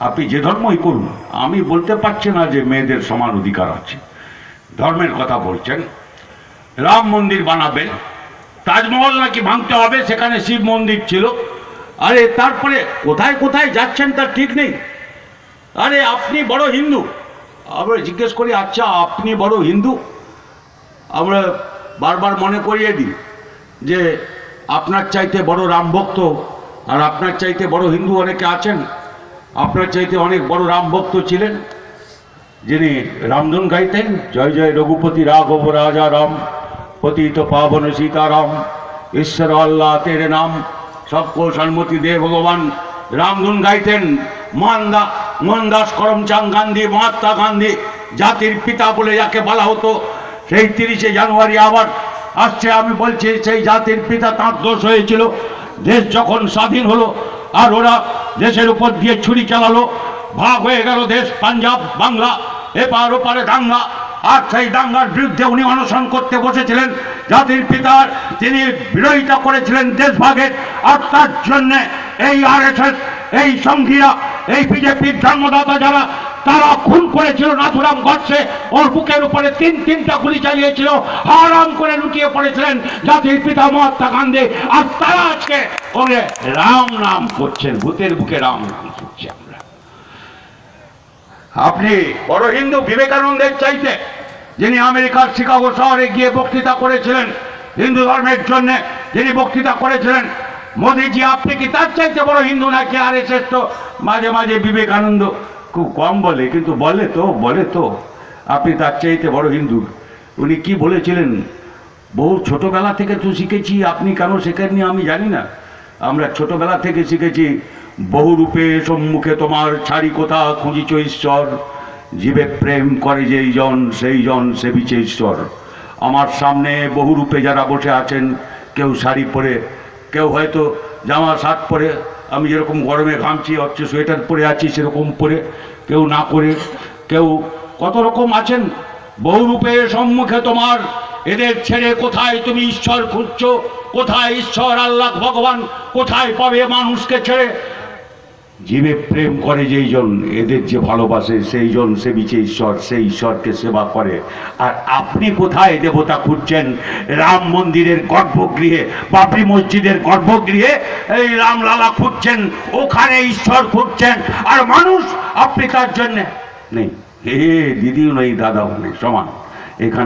আপনি যে ধর্মই করুন, আমি বলতে পারছি না যে মেয়েদের সমান অধিকার আছে। ধর্মের কথা বলছেন, রাম মন্দির বানাবেন, তাজমহল নাকি ভাঙতে হবে, সেখানে শিব মন্দির ছিল। আরে তারপরে কোথায় কোথায় যাচ্ছেন তার ঠিক নেই। আরে আপনি বড় হিন্দু, আমরা জিজ্ঞেস করি আচ্ছা আপনি বড় হিন্দু, আমরা বারবার মনে করিয়ে দিই যে আপনার চাইতে বড় রাম ভক্ত আর আপনার চাইতে বড় হিন্দু অনেকে আছেন। আপনার চাইতে অনেক বড় রাম ভক্ত ছিলেন যিনি রামধুন গাইতেন, জয় জয় রঘুপতি রাঘব রাজা রাম, পতিত পাবন সীতারাম, ঈশ্বর আল্লাহ তেরে নাম, সবকো সন্মতি দে ভগবান। রামধুন গাইতেন। মোহনদাস করমচাঁদ গান্ধী, মহাত্মা গান্ধী জাতির পিতা বলে যাকে বলা হতো, সেই 30শে জানুয়ারি আবার আসছে। আমি বলছি সেই জাতির পিতা তাঁর দোষ হয়েছিল। দেশ যখন স্বাধীন হলো আর ওরা দেশের উপর দিয়ে ছুরি চালালো, ভাগ হয়ে গেল দেশ, পাঞ্জাব বাংলা, এপার ওপারে দাঙ্গা। আর সেই দাঙ্গার বিরুদ্ধে উনি অনশন করতে বসেছিলেন। জাতির পিতার তিনি বিরোধিতা করেছিলেন দেশভাগের। আর তার জন্যে এই RSS, এই সংঘীরা, এই বিজেপির জন্মদাতা যারা, তারা খুন করেছিল নাথুরাম গডসে। ওর বুকের উপরে তিনটা গুলি চালিয়েছিল, হারাম করে লুটিয়ে পড়েছিলেন জাতির পিতা মহাত্মা গান্ধী। আর তারা আজকে ওরে রাম নাম করছেন, ভূতের বুকে রাম নাম করছে। আমরা আপনি বড় হিন্দু বিবেকানন্দের চাইতে, যিনি আমেরিকার শিকাগো শহরে গিয়ে বক্তৃতা করেছিলেন হিন্দু ধর্মের জন্য, যিনি বক্তৃতা করেছিলেন, মোদিজি আপনি কি তার চাইতে বড় হিন্দু নাকি? RSS তো মাঝে মাঝে বিবেকানন্দ খুব কম বলে, কিন্তু বলে তো আপনি তার চাইতে বড় হিন্দু। উনি কি বলেছিলেন? বহু ছোটবেলা থেকে তো শিখেছি, আপনি কেন শেখেননি আমি জানি না। আমরা ছোটবেলা থেকে শিখেছি, বহুরূপে সম্মুখে তোমার ছাড়ি কোথা খুঁজিছ ঈশ্বর, জীবে প্রেম করে যেই জন সেই জন সেবিছে ঈশ্বর। আমার সামনে বহুরূপে যারা বসে আছেন, কেউ শাড়ি পরে, কেউ হয়তো জামা শার্ট পরে, আমি যেরকম গরমে ঘামছি হচ্ছে সোয়েটার পরে আছি সেরকম পরে, কেউ না করে, কেউ কত রকম আছেন। বহুরূপে সম্মুখে তোমার, এদের ছেড়ে কোথায় তুমি ঈশ্বর খুঁজছো? কোথায় ঈশ্বর আল্লাহ ভগবান কোথায় পাবে মানুষকে ছেড়ে? জীবে প্রেম করে যেই জন, এদের যে ভালোবাসে সেই জন সেবিছে ঈশ্বর, সেই ঈশ্বরকে সেবা করে। আর আপনি কোথায় দেবতা খুঁজছেন? রাম মন্দিরের গর্ভগৃহে, বাবরি মসজিদের গর্ভগৃহে এই রামলালা খুঁজছেন, ওখানে ঈশ্বর খুঁজছেন। আর মানুষ আপনি তার জন্যে নেই, দিদিও নেই দাদাও নেই, সমান এখানে।